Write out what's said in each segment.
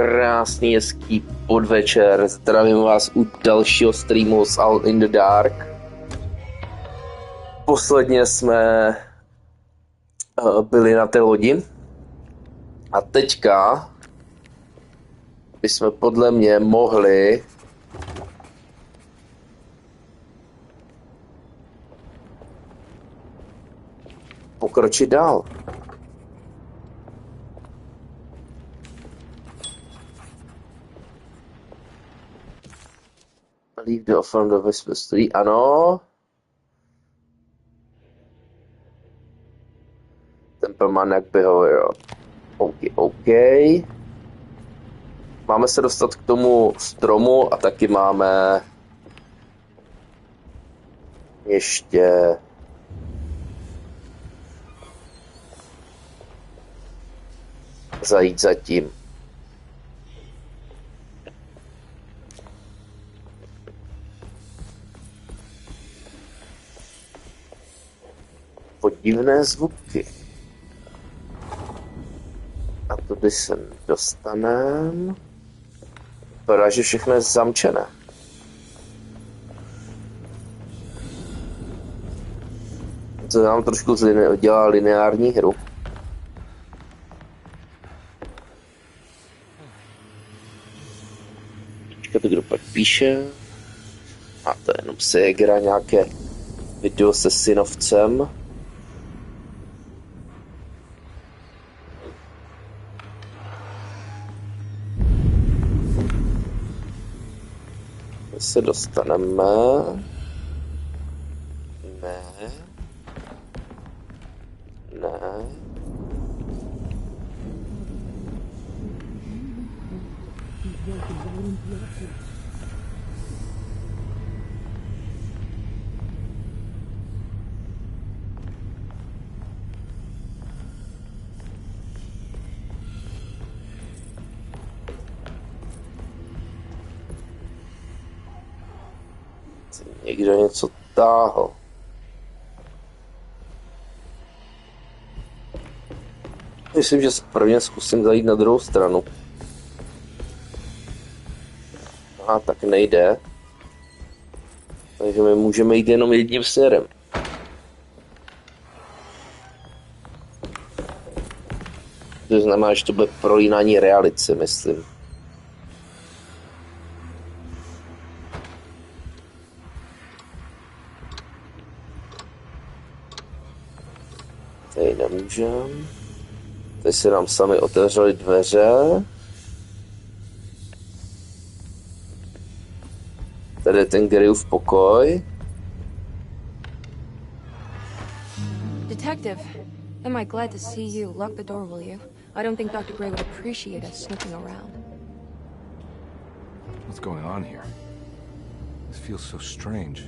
Krásný, hezký podvečer. Zdravím vás u dalšího streamu z All in the Dark. Posledně jsme byli na té lodi. A teďka bychom podle mě mohli pokročit dál. Leave the from the whisper story. Ano. Templeman behavior. OK. Máme se dostat k tomu stromu a taky máme ještě zajít za tím. Podivné zvuky. A tudy se dostaneme. Vypadá, že všechno je zamčené. To nám trošku dělá lineární hru. To kdo pak píše. A to je jenom ségra, nějaké video se synovcem. Se dostaneme. Ne. Někdo něco táhl. Myslím, že prvně zkusím zajít na druhou stranu. A tak nejde. Takže my můžeme jít jenom jedním směrem. To znamená, že to bude prolínání reality, myslím. Tady nemůžem. Tady se nám sami otevřely dveře. Tady je ten Garyův pokoj. Detective, am I glad to see you. Lock the door, will you? I don't think Dr. Gray would appreciate us snooping around. What's going on here? This feels so strange.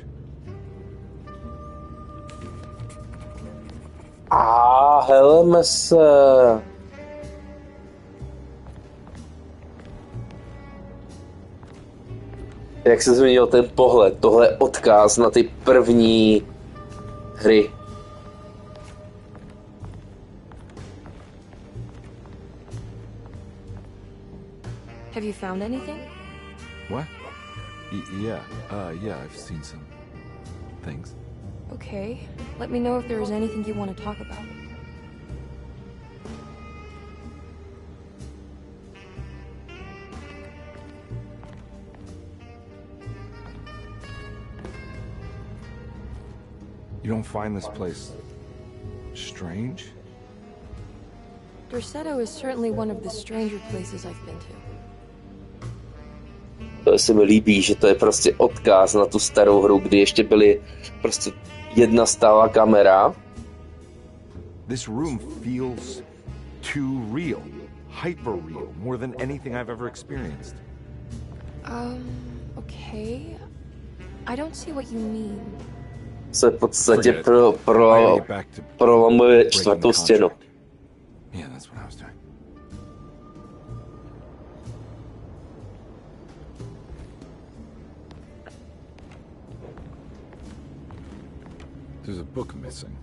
Heleme se. Jak se změnil ten pohled, tohle je odkaz na ty první hry. Have you found anything? What? Yeah, I've seen some things. Okay, let me know if there is anything you want to talk about. You don't find this place strange? Dorsetto is certainly one of the stranger places I've been to. To se mi líbí, že to je prostě odkaz na tu starou hru, kdy ještě byly prostě jedna stálá kamera. This room feels too real, hyper real, more than anything I've ever experienced. Okay. I don't see what you mean. Se v podstatě prolamuje čtvrtou stěnu. Yeah, that's what I was doing. There's a book missing.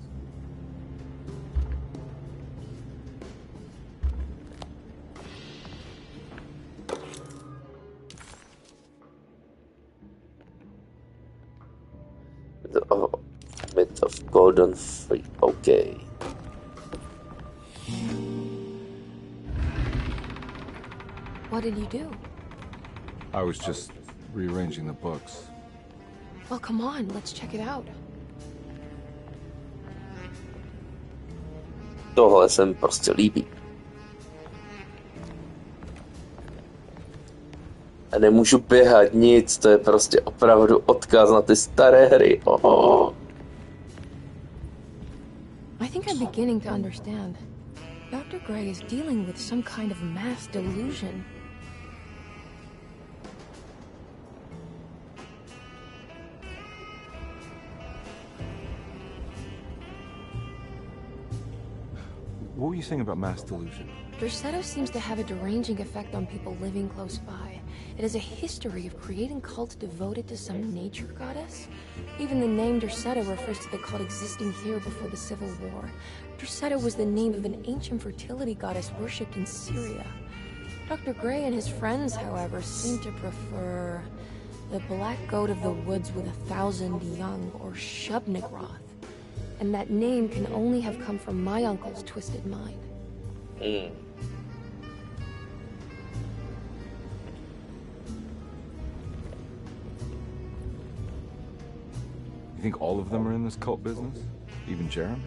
of Golden Fleet. Okay. What did you do? I was just rearranging the books. Well, come on, let's check it out. Tohle se mi prostě líbí. A nemůžu běhat nic, to je prostě opravdu odkaz na ty staré hry. Oh. I think I'm beginning to understand. Dr. Gray is dealing with some kind of mass delusion. What were you saying about mass delusion? Derceto seems to have a deranging effect on people living close by. It has a history of creating cults devoted to some nature goddess. Even the name Derceto refers to the cult existing here before the Civil War. Derceto was the name of an ancient fertility goddess worshipped in Syria. Dr. Gray and his friends, however, seem to prefer the black goat of the woods with 1,000 young, or Shub-Nigroth. And that name can only have come from my uncle's twisted mind. Mm. You think all of them are in this cult business? Even Jeremy?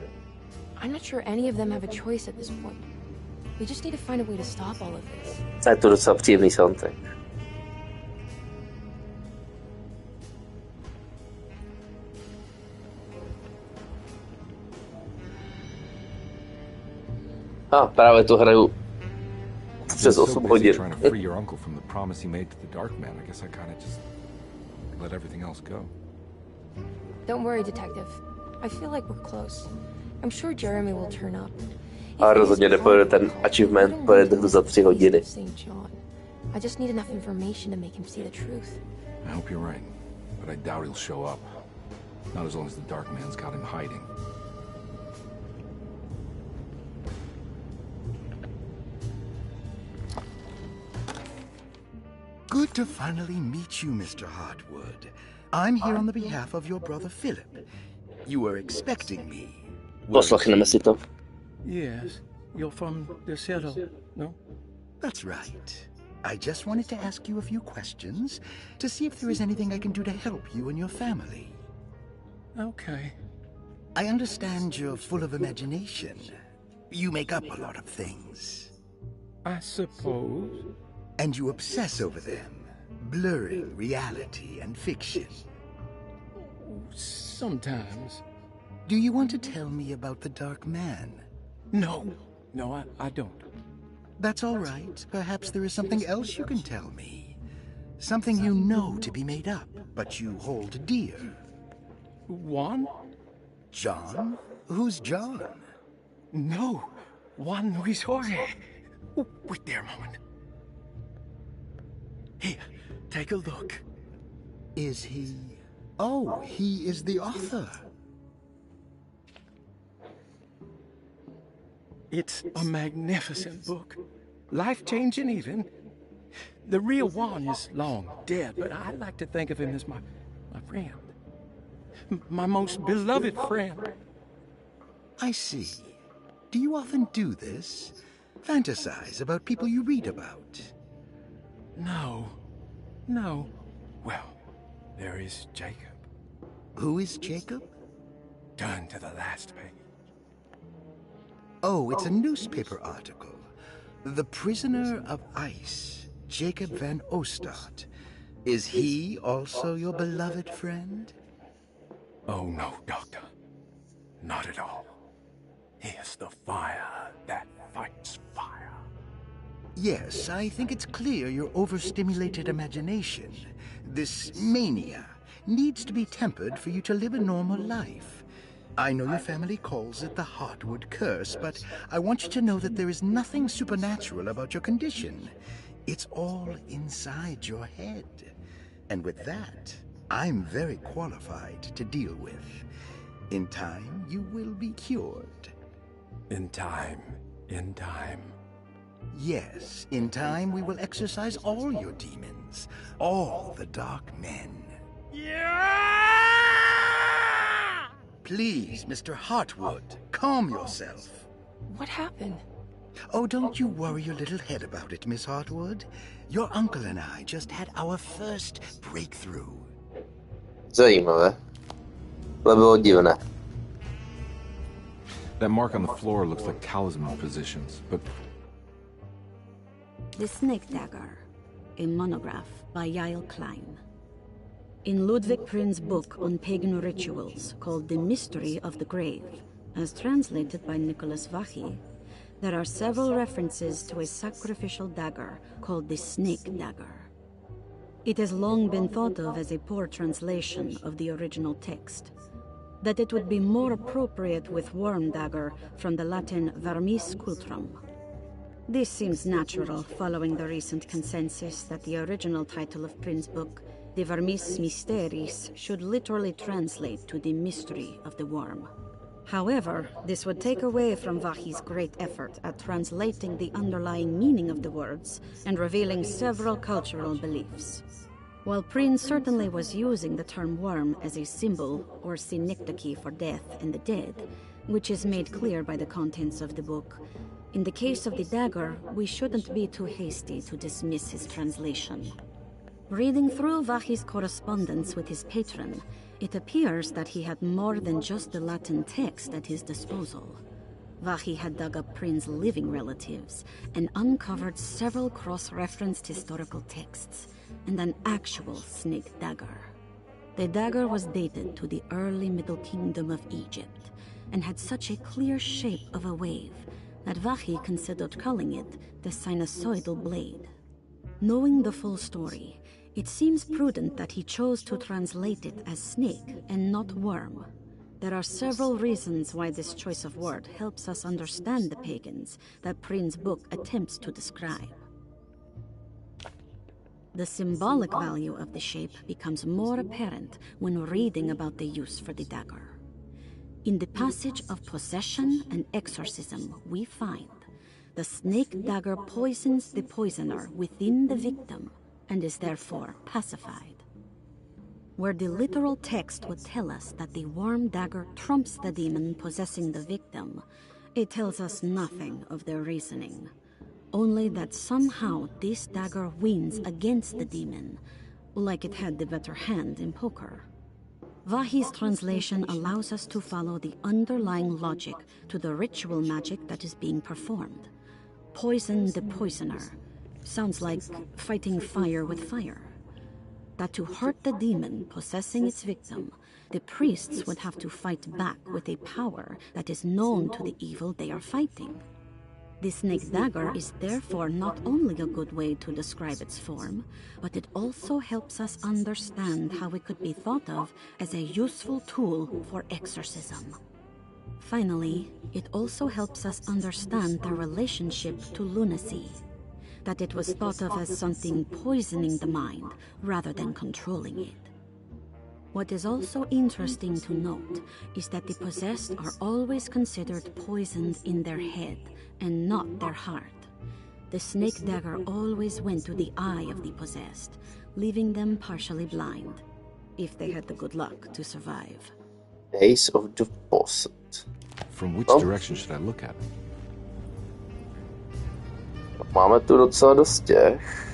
I'm not sure any of them have a choice at this point. We just need to find a way to stop all of this. Je to docela příjemný soundtrack. Právě tu hraju přes 8 hodin. Trying to free your uncle from the promise he made to the Dark Man. I guess I kind of just let everything else go. Don't worry, detective. I feel like we're close. I'm sure Jeremy will turn up. A rozhodně nepojede ten achievement, pojede hru za 3 hodiny. I just need enough information to make him see the truth. I hope you're right, but I doubt he'll show up. Not as long as the Dark Man's got him hiding. Good to finally meet you, Mr. Hartwood. I'm here on the behalf of your brother Philip. You were expecting me. Poslechneme si to. Yes, you're from Derceto, no? That's right. I just wanted to ask you a few questions to see if there is anything I can do to help you and your family. Okay. I understand you're full of imagination. You make up a lot of things. I suppose. And you obsess over them, blurring reality and fiction. Sometimes. Do you want to tell me about the Dark Man? No, I don't. That's all right. Perhaps there is something else you can tell me. Something you know to be made up, but you hold dear. Juan? John? Who's John? No, Juan Luis Jorge. Oh, wait there a moment. Here, take a look. Is he... Oh, he is the author. It's a magnificent book. Life-changing even. The real Juan is long dead, but I like to think of him as my friend. My most beloved friend. I see. Do you often do this? Fantasize about people you read about? No. Well, there is Jacob. Who is Jacob? Turn to the last page. Oh, it's a newspaper article. The Prisoner of Ice, Jacob van Ostad. Is he also your beloved friend? Oh, no, Doctor. Not at all. He is the fire that fights fire. Yes, I think it's clear your overstimulated imagination, this mania, needs to be tempered for you to live a normal life. I know your family calls it the Hartwood curse, but I want you to know that there is nothing supernatural about your condition. It's all inside your head. And with that, I'm very qualified to deal with. In time, you will be cured. In time. Yes, in time we will exorcise all your demons, all the dark men. Yeah! Please, Mr. Hartwood, calm yourself. What happened? Oh, don't you worry your little head about it, Miss Hartwood. Your uncle and I just had our first breakthrough. Zajímavé. To bylo divné. That mark on the floor looks like talisman positions, but The Snake Dagger, a monograph by Yael Klein. In Ludwig Prin's book on pagan rituals called The Mystery of the Grave, as translated by Nicholas Vachy, there are several references to a sacrificial dagger called the Snake Dagger. It has long been thought of as a poor translation of the original text, that it would be more appropriate with worm dagger from the Latin vermis cultrum. This seems natural following the recent consensus that the original title of Prin's book, De Vermis Mysteris, should literally translate to the mystery of the worm. However, this would take away from Vachy's great effort at translating the underlying meaning of the words and revealing several cultural beliefs. While Prin certainly was using the term worm as a symbol or synecdoche for death and the dead, which is made clear by the contents of the book, in the case of the dagger, we shouldn't be too hasty to dismiss his translation. Reading through Vachy's correspondence with his patron, it appears that he had more than just the Latin text at his disposal. Vachy had dug up Prin's living relatives and uncovered several cross-referenced historical texts and an actual snake dagger. The dagger was dated to the early Middle Kingdom of Egypt and had such a clear shape of a wave that Vachy considered calling it the sinusoidal blade. Knowing the full story, it seems prudent that he chose to translate it as snake and not worm. There are several reasons why this choice of word helps us understand the pagans that Prin's book attempts to describe. The symbolic value of the shape becomes more apparent when reading about the use for the dagger. In the passage of possession and exorcism, we find the snake dagger poisons the poisoner within the victim and is therefore pacified. Where the literal text would tell us that the worm dagger trumps the demon possessing the victim, it tells us nothing of their reasoning. Only that somehow this dagger wins against the demon, like it had the better hand in poker. Vachy's translation allows us to follow the underlying logic to the ritual magic that is being performed. Poison the poisoner sounds like fighting fire with fire. That to hurt the demon possessing its victim, the priests would have to fight back with a power that is known to the evil they are fighting. The snake dagger is therefore not only a good way to describe its form, but it also helps us understand how it could be thought of as a useful tool for exorcism. Finally, it also helps us understand the relationship to lunacy, that it was thought of as something poisoning the mind rather than controlling it. What is also interesting to note is that the possessed are always considered poisoned in their head and not their heart. The snake dagger always went to the eye of the possessed, leaving them partially blind, if they had the good luck to survive. Ace of the Possessed. from which direction should I look at? Máme tu docela dost těch.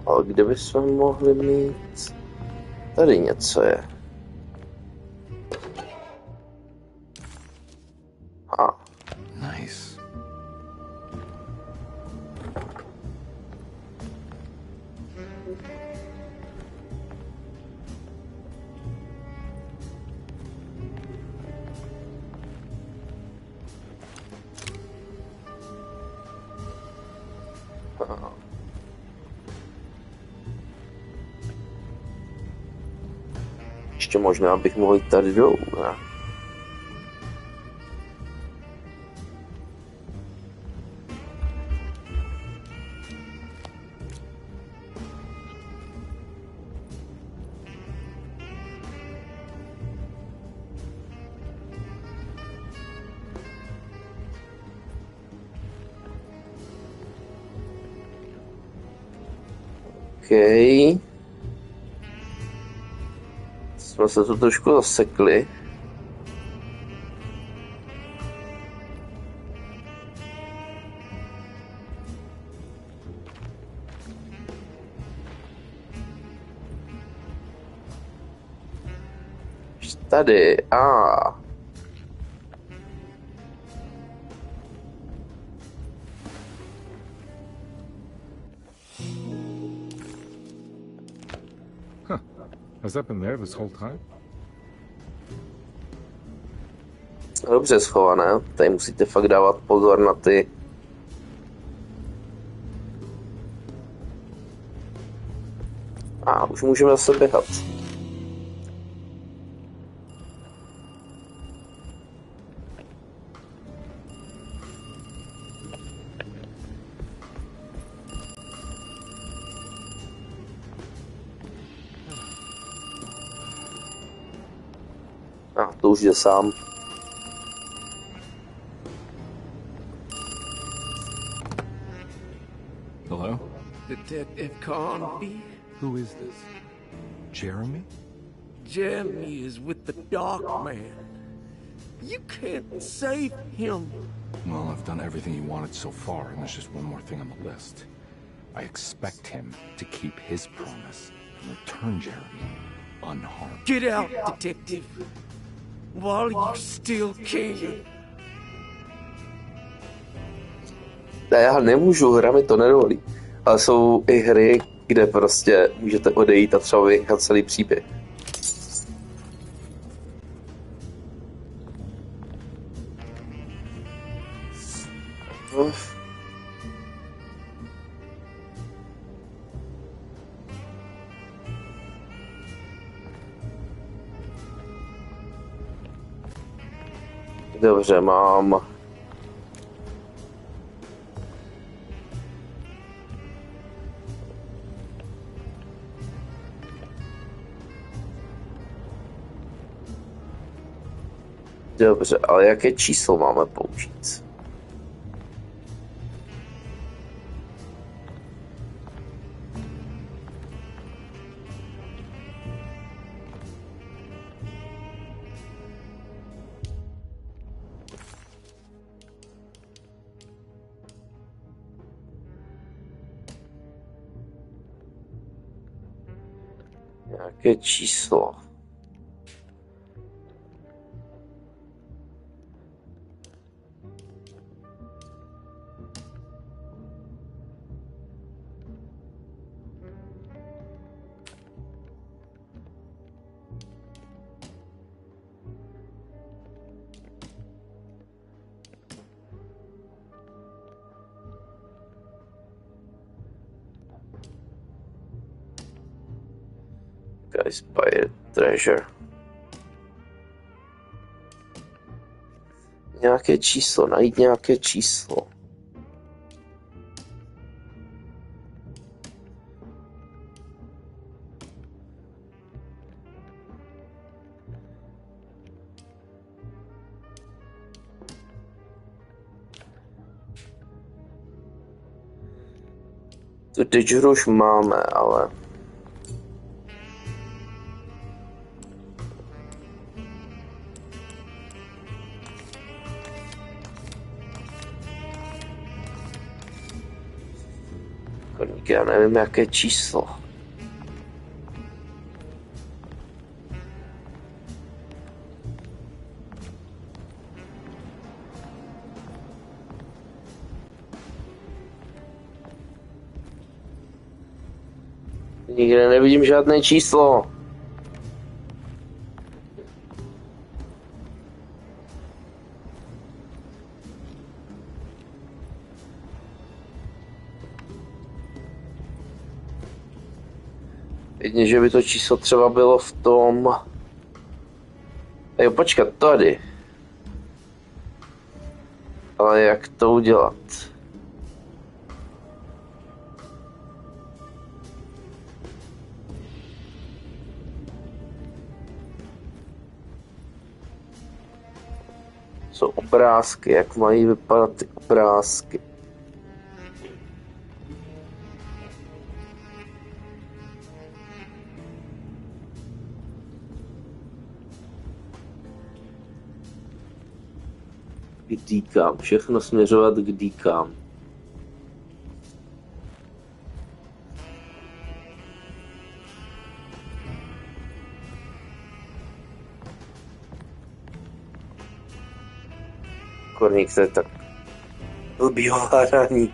Ale kde bychom mohli mít? Tady něco je. Nice. Ještě možná bych mohl jít tady dolů, ne? Jsme se tu trošku zasekli. Tady, Has that been there this whole time? Dobře schované, tady musíte fakt dávat pozor na ty. Už můžeme zase běhat. To už jde sám. Hello? Detective Carnby? Who is this? Jeremy? Jeremy is with the Dark Man. You can't save him. Well, I've done everything he wanted so far, and there's just one more thing on the list. I expect him to keep his promise and return Jeremy unharmed. Get out, Detective. While you still can. Já nemůžu, hra mi to nedovolí. Ale jsou i hry, kde prostě můžete odejít a třeba vychat celý příběh. Dobře, mám. Dobře, ale jaké číslo máme použít? Jaké číslo? Guys, buy a treasure. Nějaké číslo, najít nějaké číslo. Tu treasure už máme, ale já nevím, jaké číslo. Nikde nevidím žádné číslo. Jedně, že by to číslo třeba bylo v tom. Jo, počkat, tady. Ale jak to udělat? Jsou obrázky, jak mají vypadat ty obrázky. k dýkám. Všechno směřovat k dýkám. Korník, to je tak blbý ovládání.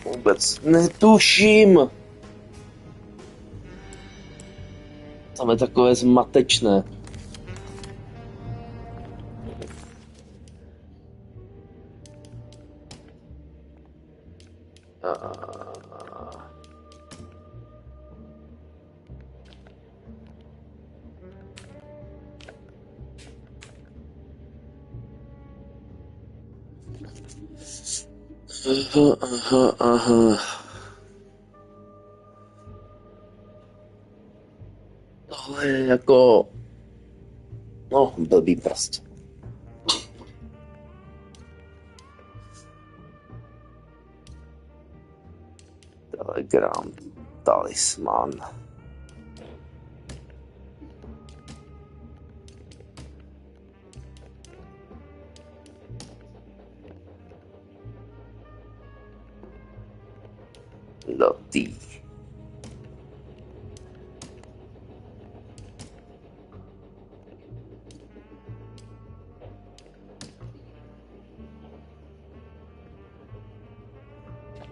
Vůbec netuším. Tam je takové zmatečné. Aha. Tohle je jako... No, blbý prostě. Telegram, talisman. Lotý.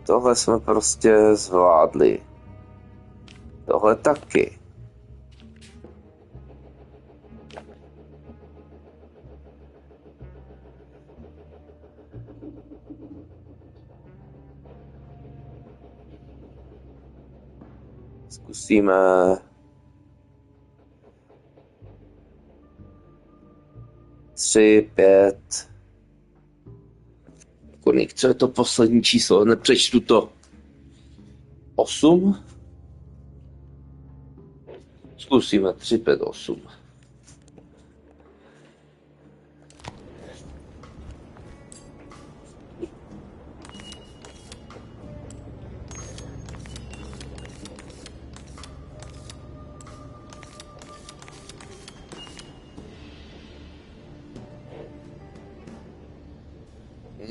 Tohle jsme prostě zvládli. Tohle taky. Zkusíme... 3, 5... Kolik, co je to poslední číslo? Nepřečtu to. 8? Zkusíme 3, 5, 8.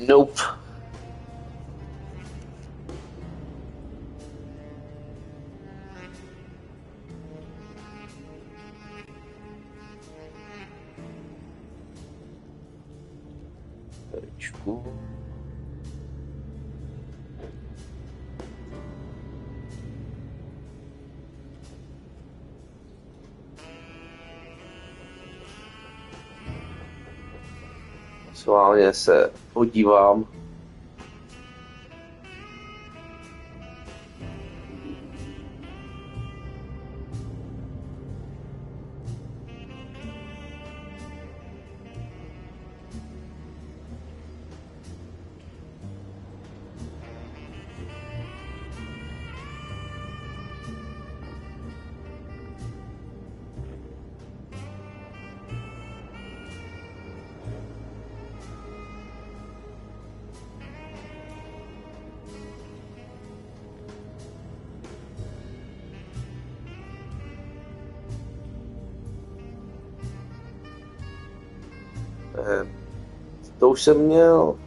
Nope. Tečku. Sválně se podívám. To už jsem měl.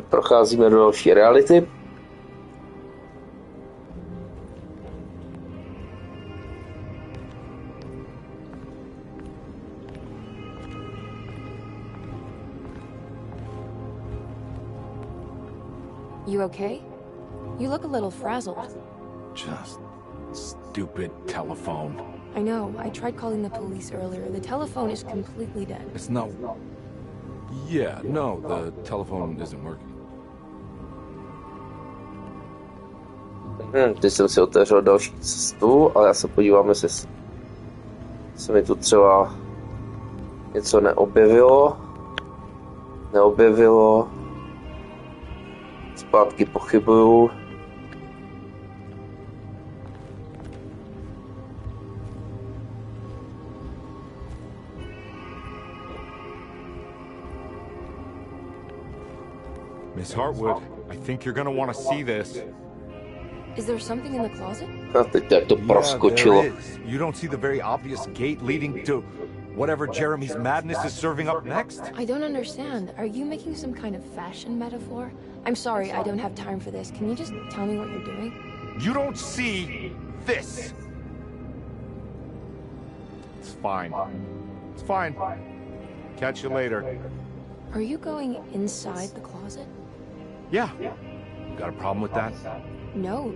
Procházíme do další reality. You okay? You look a little frazzled. Just stupid telephone. I know. I tried calling the police earlier. The telephone is completely dead. It's not... Yeah, no, the telephone isn't working. Teď jsem si otevřel další cestu, ale já se podívám, jestli se mi tu třeba něco neobjevilo. Zpátky pochybuju. Miss Hartwood, I think you're gonna want to see this. Is there something in the closet? A teď jak to proskočilo. There is. You don't see the very obvious gate leading to whatever Jeremy's madness is serving up next? I don't understand. Are you making some kind of fashion metaphor? I'm sorry, I don't have time for this. Can you just tell me what you're doing? You don't see this. It's fine. It's fine. Catch you later. Are you going inside the closet? Yeah. You got a problem with that? No.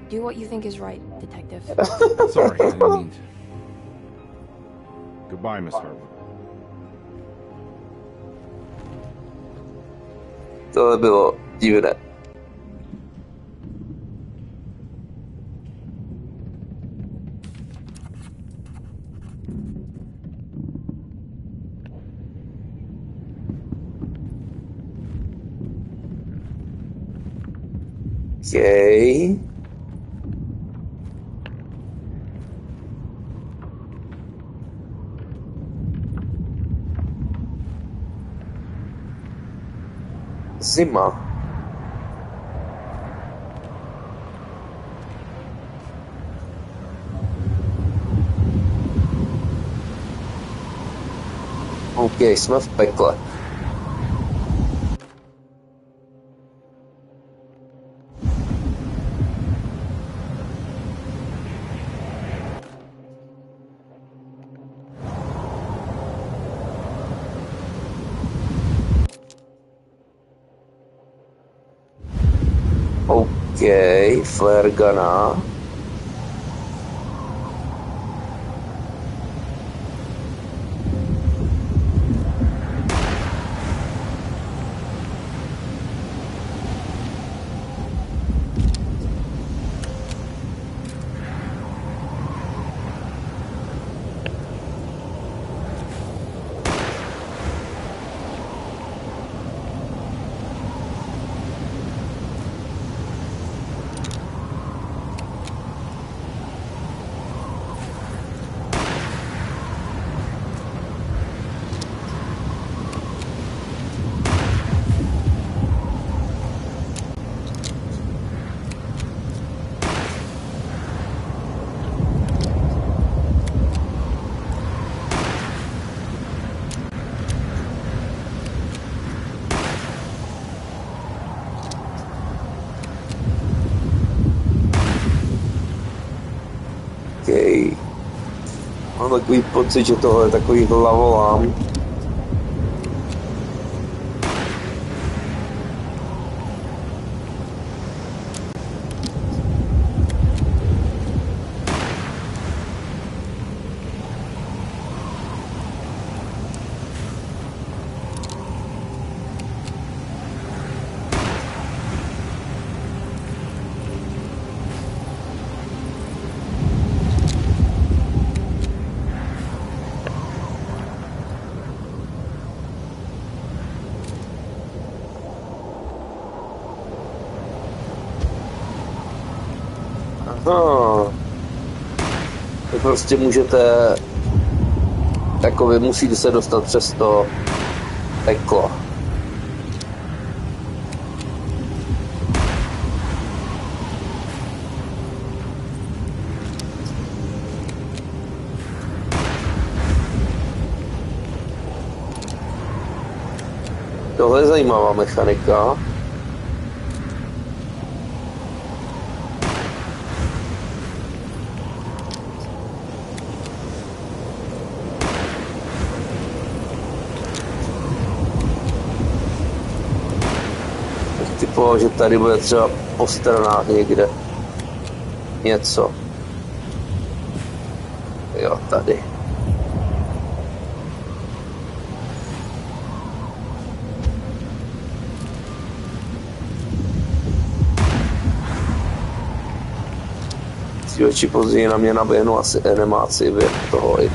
Do what you think is right, detective. Sorry, I didn't mean to. Goodbye, Miss Hartwood. To bylo divné. Okay. Zima. OK, jsme v pekle. OK, flare guna. Mám takový pocit, že tohle je takový hlavolám. Aha. Vy prostě můžete, jako vy musíte se dostat přes to peklo. Tohle je zajímavá mechanika. Typoval, že tady bude třeba po stranách někde něco. Jo, tady. Či později na mě naběhnu asi animaci během toho i.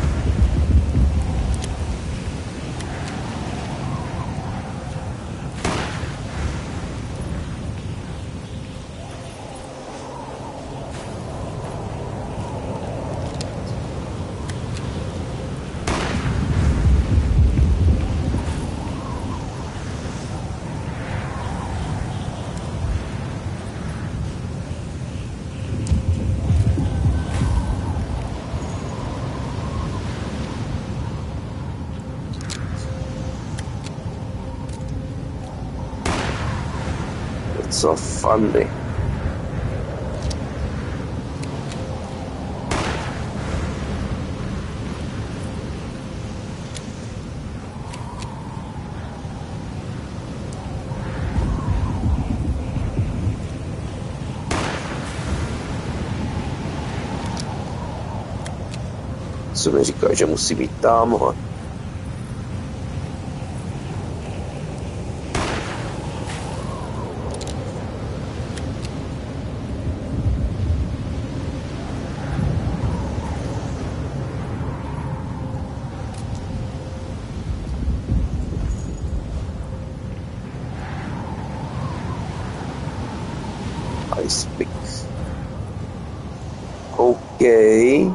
So funny. Co mi říká, že musí být tamhle. Ice picks. Okay.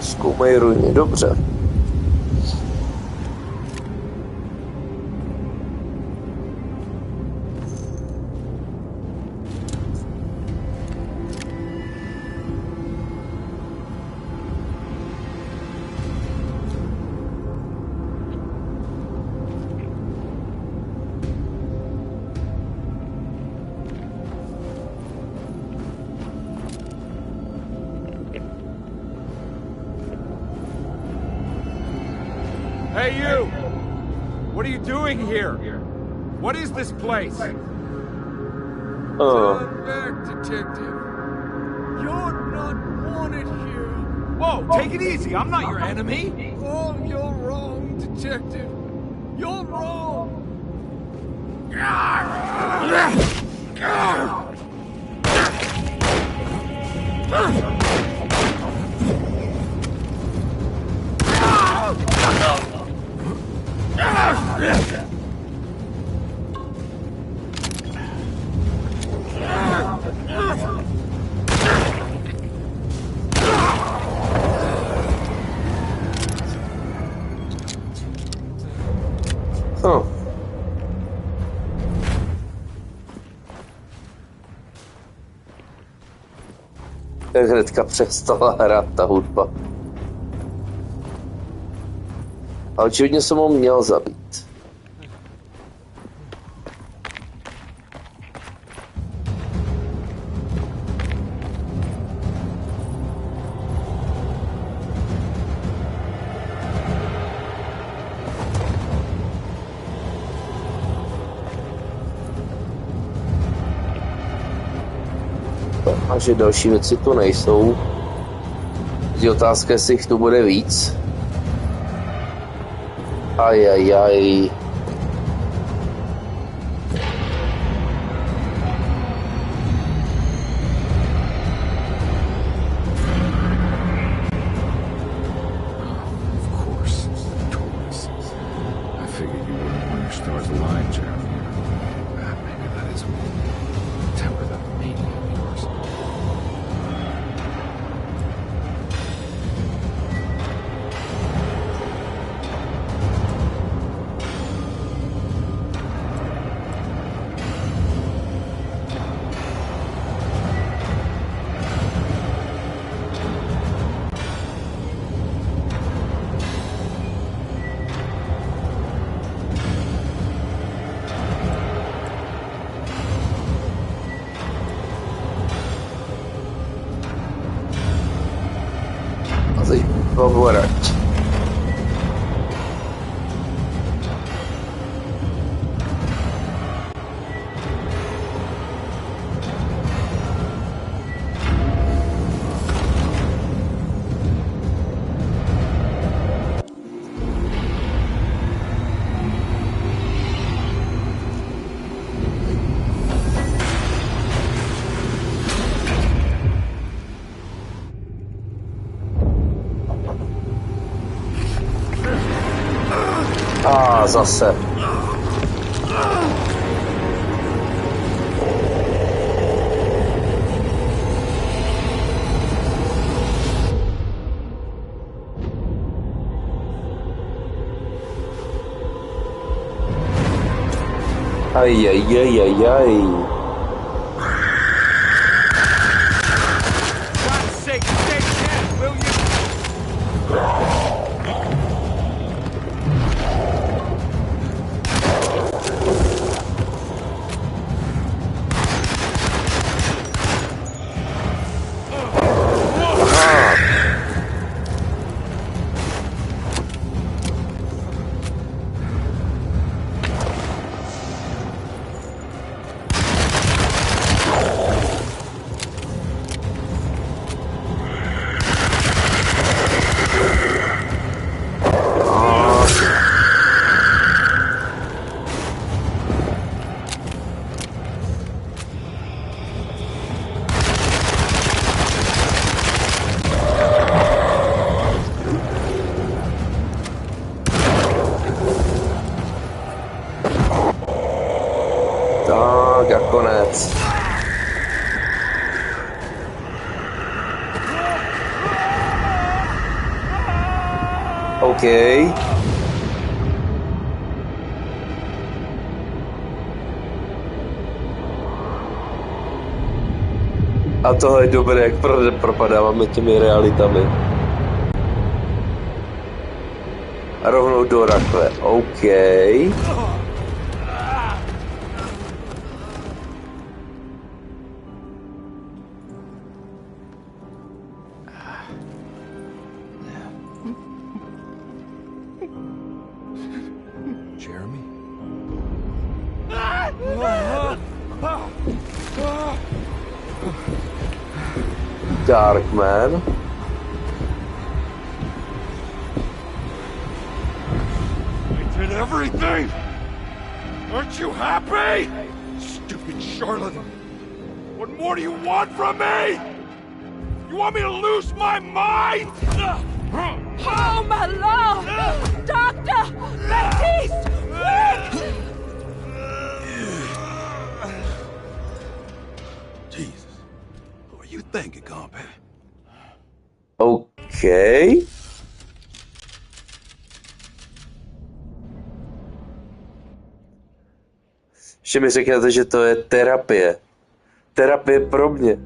Zkoumej ruiny, dobře. Hey, you! What are you doing here? What is this place? Turn back, detective. You're not wanted here. Whoa, take it easy. I'm not your enemy. Oh, you're wrong, detective. You're wrong. Tak hnedka přestala hrát ta hudba. A očividně jsem ho měl zabít. A že další věci tu nejsou. Je otázka, jestli jich tu bude víc. Ajajaj. Jsi poborač. Zase. Ajajajajaj. Tak a konec. OK. A tohle je dobré, jak propadáváme těmi realitami. A rovnou do rakve. OK. Jeremy? Dark man. I did everything! Aren't you happy? Stupid charlatan! What more do you want from me? You want me to lose my mind? Oh, my lord! Doctor! Baptiste! Quick! Jesus. What were you thinking, combat? OK. Že mi řeknete, že to je terapie. Terapie pro mě.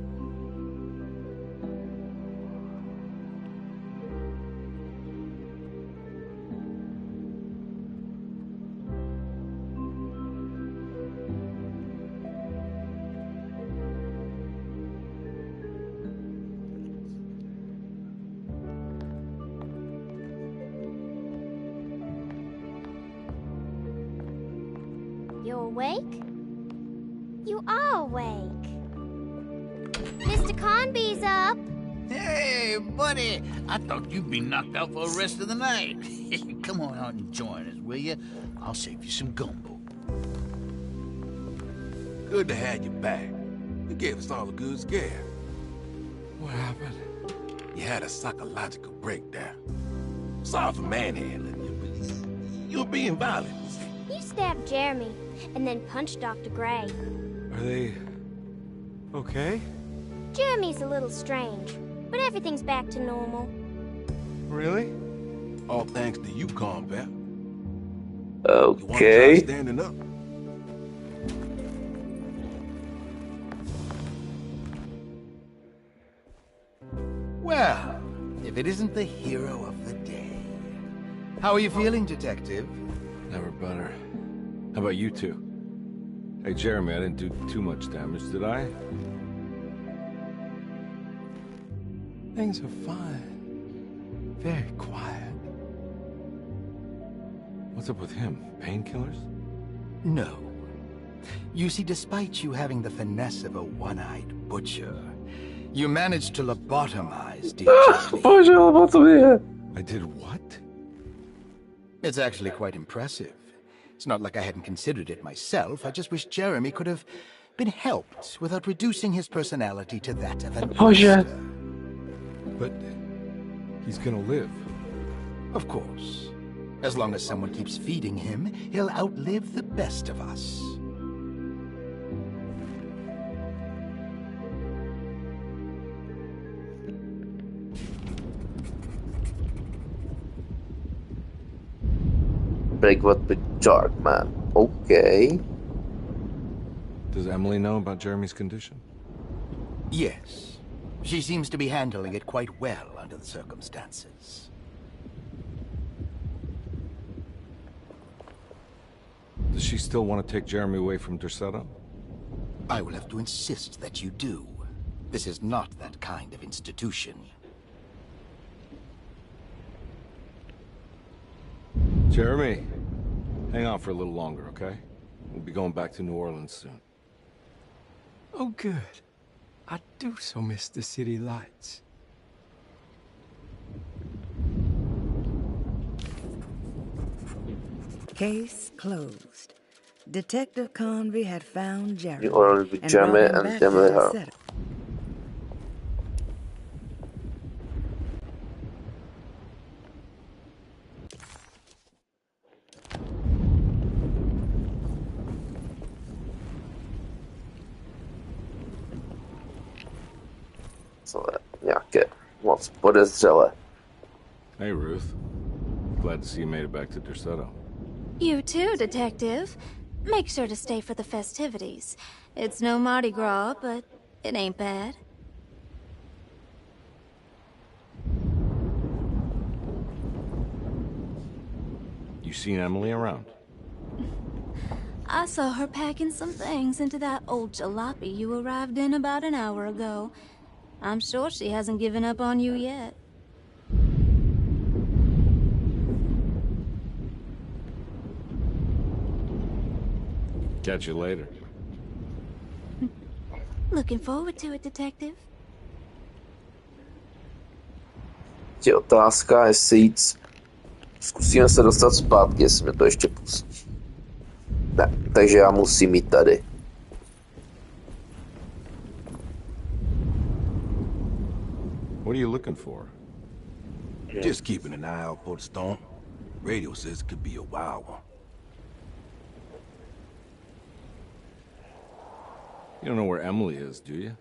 You awake? You are awake. Mr. Conby's up. Hey, buddy. I thought you'd be knocked out for the rest of the night. Come on out and join us, will you? I'll save you some gumbo. Good to have you back. You gave us all a good scare. What happened? You had a psychological breakdown. Sorry for manhandling you, but you were being violent. You stabbed Jeremy and then punched Dr. Gray. Are they... okay? Jeremy's a little strange, but everything's back to normal. Really? All thanks to you, combat. OK. You want to try standing up? Well, if it isn't the hero of the day. How are you feeling, Detective? Never better. How about you two? Hey, Jeremy, I didn't do too much damage, did I? Things are fine. Very quiet. What's up with him? Painkillers? No. You see, despite you having the finesse of a one-eyed butcher, you managed to lobotomize dear Jeremy. Bože, lobotomie. I did what? It's actually quite impressive. It's not like I hadn't considered it myself. I just wish Jeremy could have been helped without reducing his personality to that of an oyster. But he's gonna live. Of course. As long as someone keeps feeding him, he'll outlive the best of us. Break what with dark man. Okay. Does Emily know about Jeremy's condition? Yes. She seems to be handling it quite well under the circumstances. Does she still want to take Jeremy away from Derceto? I will have to insist that you do. This is not that kind of institution. Jeremy, hang on for a little longer, okay? We'll be going back to New Orleans soon. Oh, good. I do so miss the city lights. Case closed. Detective Convey had found Jeremy New Orleans with Jeremy brought him and back to Emily the Hart. setup. Nějaké moc podezřelé. Hey, Ruth. Glad to see you made it back to Derceto. You too, Detective. Make sure to stay for the festivities. It's no Mardi Gras, but it ain't bad. You seen Emily around? I saw her packing some things into that old jalopy you arrived in about an hour ago. I'm sure she hasn't given up on you yet. Catch you later. Looking forward to it, Detective. Je otázka, jestli jít. Zkusíme se dostat zpátky, jestli mě to ještě pustí. Ne, takže já musím jít tady. What are you looking for? Just keeping an eye out for the storm. Radio says it could be a wild one. You don't know where Emily is, do you?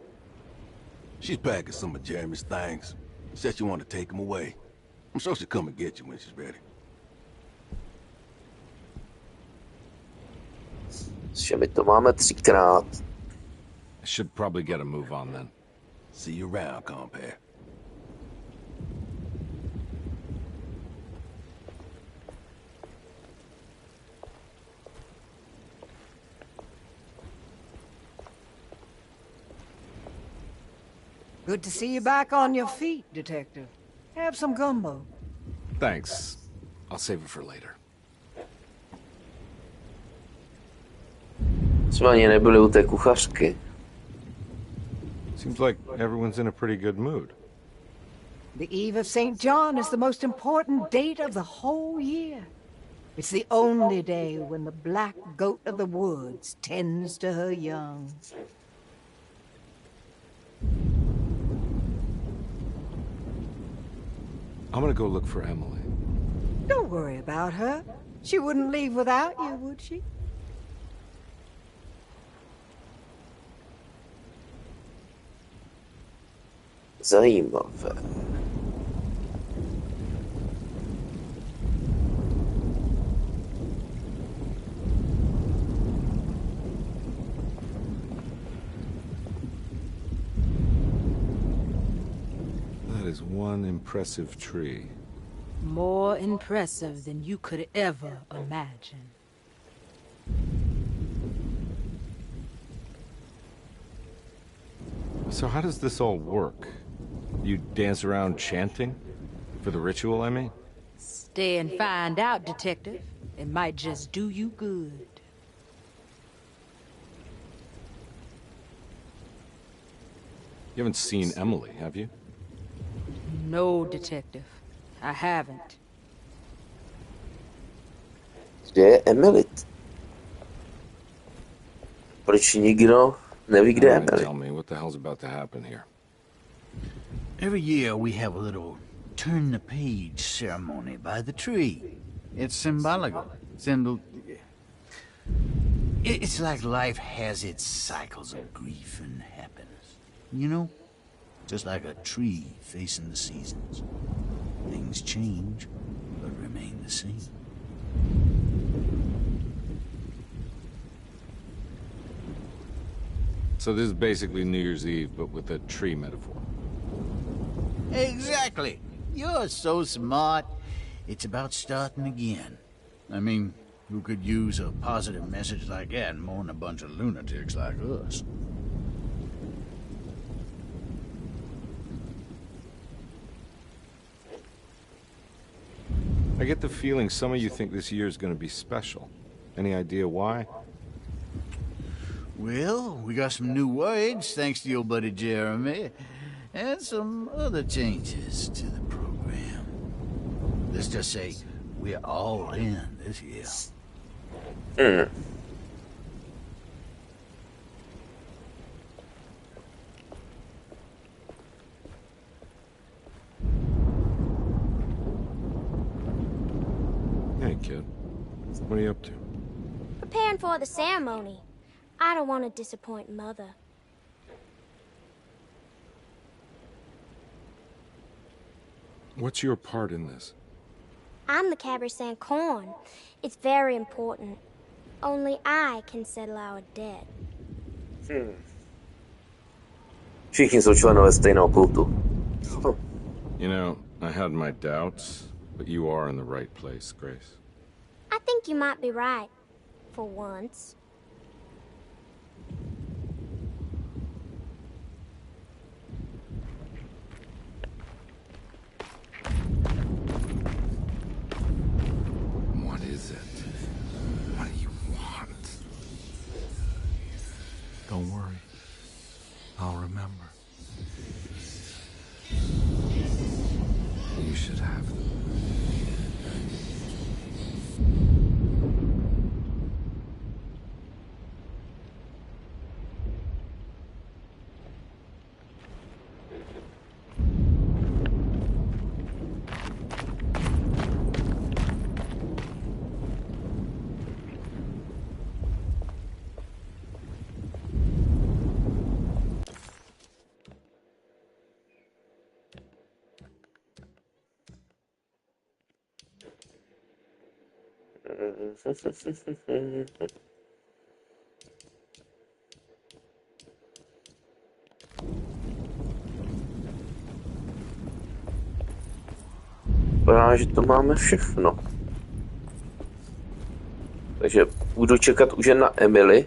She's packing some of Jeremy's things. Said she wanted to take them away. I'm sure she'll come and get you when she's ready. Že my to máme 3krát. I should probably get a move on then. See you around, compare. Good to see you back on your feet, Detective. Have some gumbo. Thanks. I'll save it for later. Jsme ani nebyli u té kuchařky. Seems like everyone's in a pretty good mood. The Eve of St. John is the most important date of the whole year. It's the only day when the black goat of the woods tends to her young. I'm gonna go look for Emily. Don't worry about her. She wouldn't leave without you, would she? Zajímavé. That is one impressive tree. More impressive than you could ever imagine. So how does this all work? You dance around chanting? For the ritual, I mean? Stay and find out, Detective. It might just do you good. You haven't seen Emily, have you? No, Detective. I haven't. Kde je Emily? Proč nikdo neví, kde je All right, Emily? tell me, what the hell's about to happen here? Every year we have a little turn the page ceremony by the tree. It's symbolical. It's like life has its cycles of grief and happiness. You know? Just like a tree facing the seasons. Things change, but remain the same. So this is basically New Year's Eve, but with a tree metaphor. Exactly. You're so smart. It's about starting again. I mean, who could use a positive message like that more than a bunch of lunatics like us? I get the feeling some of you think this year is going to be special. Any idea why? Well, we got some new words, thanks to your buddy Jeremy, and some other changes to the program. Let's just say we're all in this year. Hey, kid. What are you up to? Preparing for the ceremony. I don't want to disappoint Mother. What's your part in this? I'm the Cabernet Corn. It's very important. Only I can settle our debt. Všichni jsou členové stejného kultu. You know, I had my doubts, but you are in the right place, Grace. I think you might be right. For once. What is it? What do you want? Don't worry. I'll remember. You should have them. Vypadá, že to máme všechno. Takže budu čekat už jen na Emily.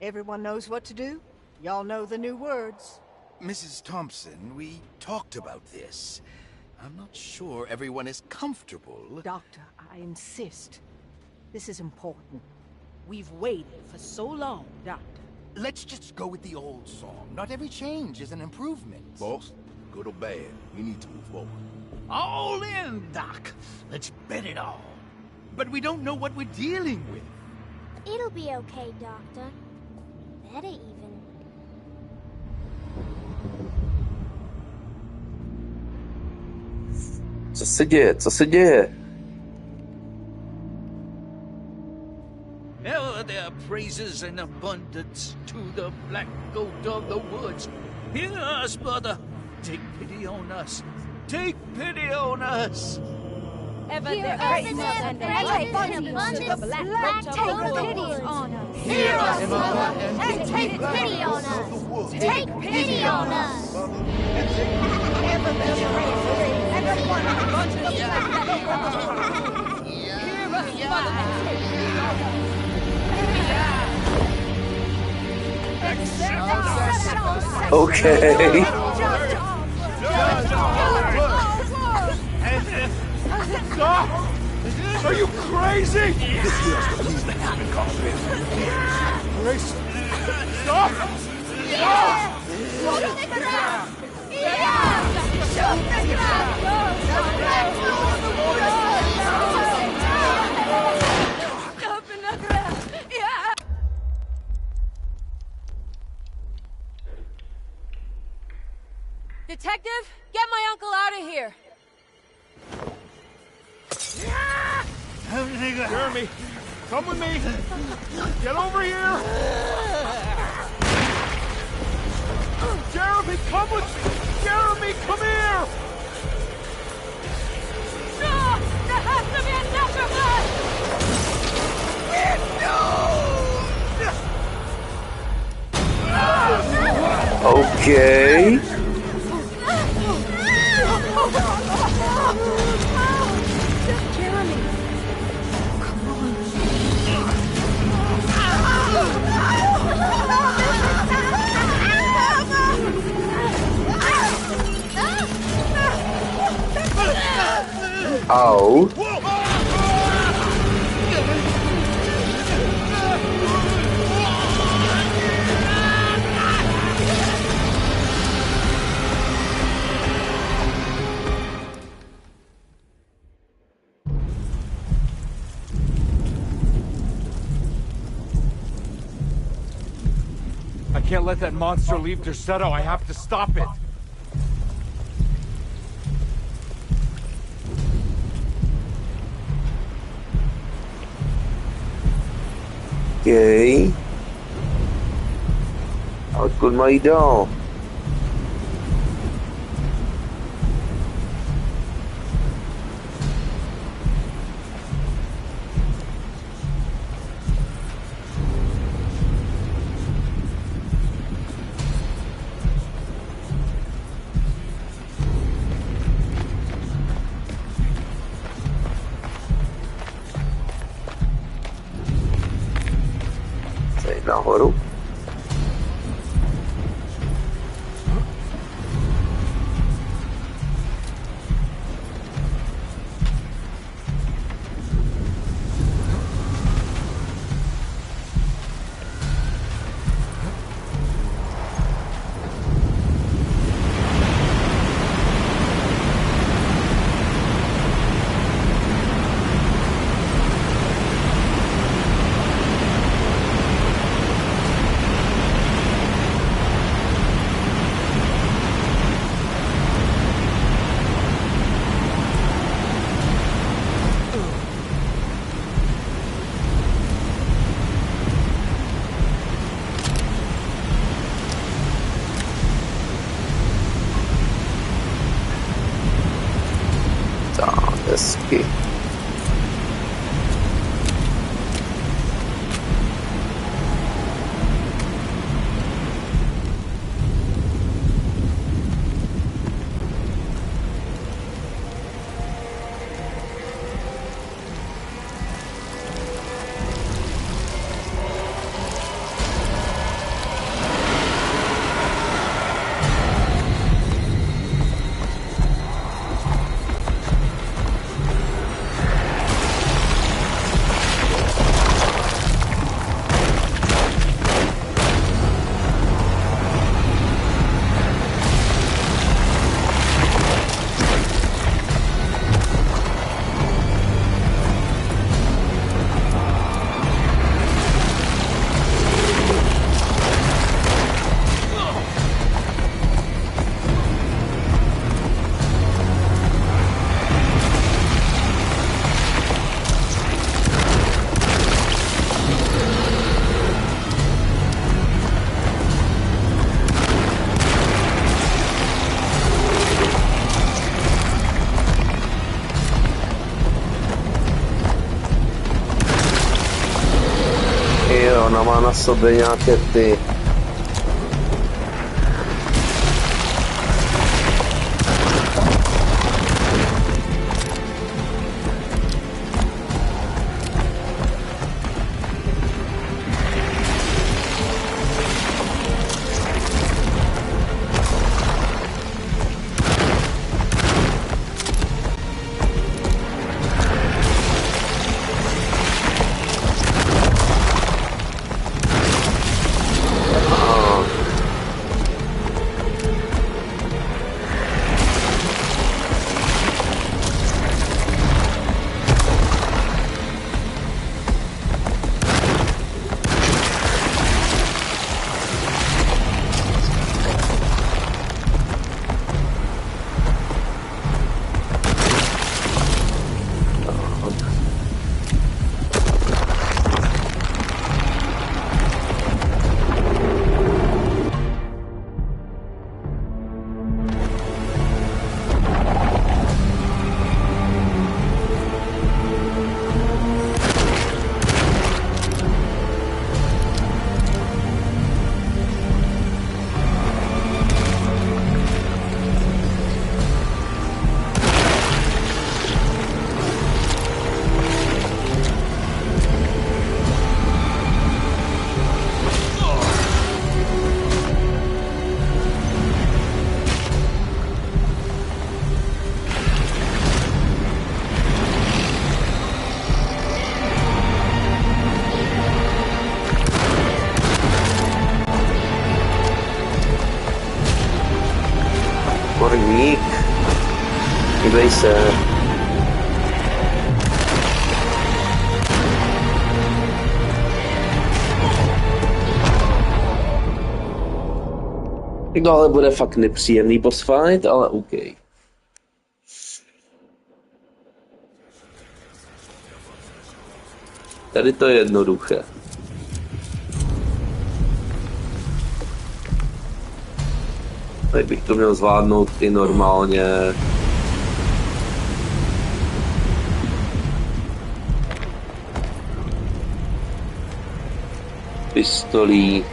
Everyone knows what to do? Y'all know the new words. Mrs. Thompson, we talked about this. I'm not sure everyone is comfortable. Doctor, I insist. This is important. We've waited for so long, Doctor. Let's just go with the old song. Not every change is an improvement. Boss, good or bad, we need to move forward. All in, Doc. Let's bet it all. But we don't know what we're dealing with. It'll be okay, Doctor. Better even. Co se děje? Co se děje? Hell, there are praises in abundance to the black goat of the woods. Hear us, Mother. Take pity on us. Take pity on us. Ever Hear there us, greatness Mother, and greatness abundance and abundance to the black black goat goat of of the the woods. woods. On us. Hear us, Mother, and take pity on us. Take pity on us. Ever there praises and abundance to the black goat of the woods. Hear Okay. Stop! Are you crazy? This here's what needs to happen, Carpet. Grace, stop! Detective, get my uncle out of here. Jeremy, come with me. Get over here. Jeremy, come with me. Jeremy, come here. No! There has to be a separate! Okay. Jeremy! Oh. I can't let that monster leave Derceto. I have to stop it. Okay. Odkud mají dál? Tady nahoru. Hezky. Ona má na sobě nějaké ty... Podívej se. No ale bude fakt nepříjemný boss fight, ale OK. Tady to je jednoduché. Tady bych to měl zvládnout i normálně. Pistolí.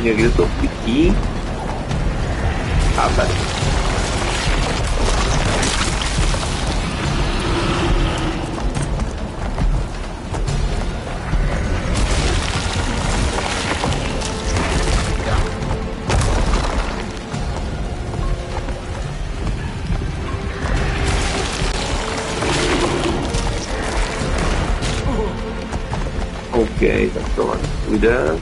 Někde to chytí. A tak. OK, tak tohle půjde.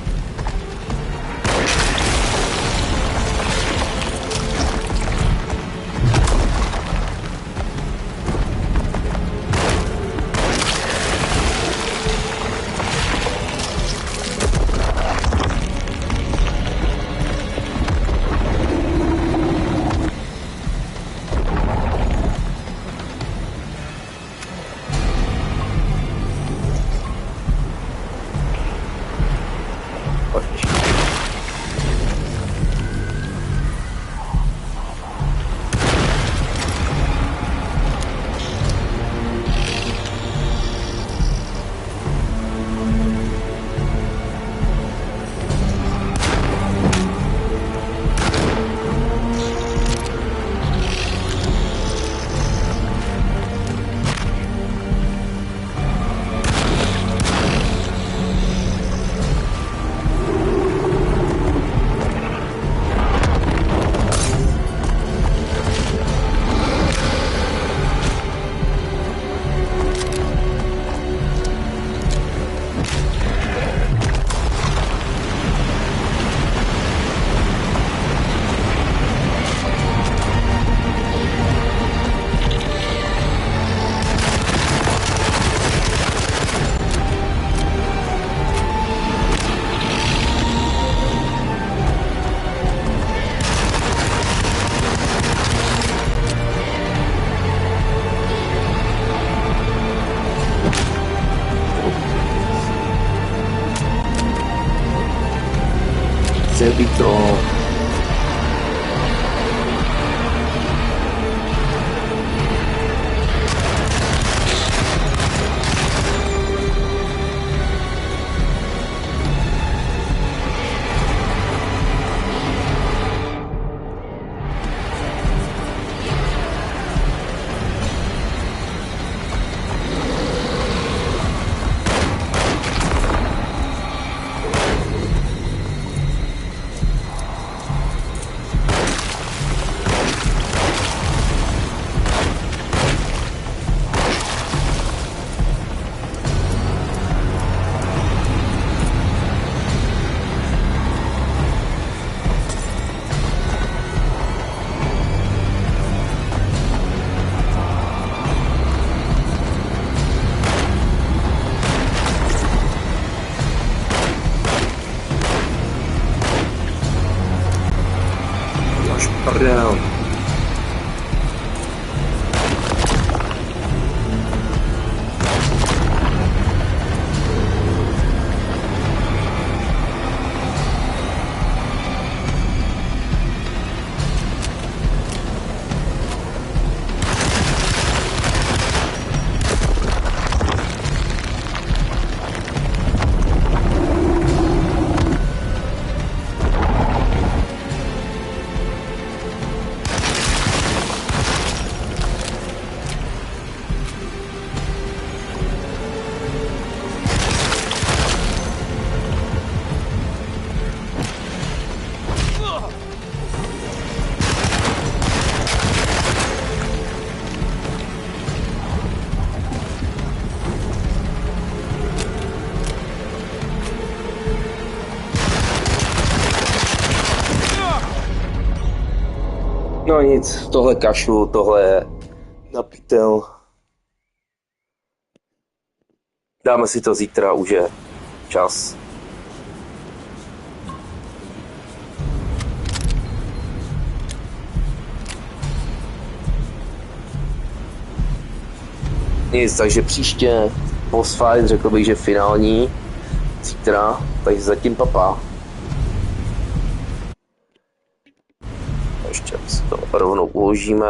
By to prdel. No nic, tohle kašlu, tohle je napitel. Dáme si to zítra, už je čas. Nic, takže příště boss fight, řekl bych, že finální zítra, takže zatím papa. Ještě si to rovnou uložíme.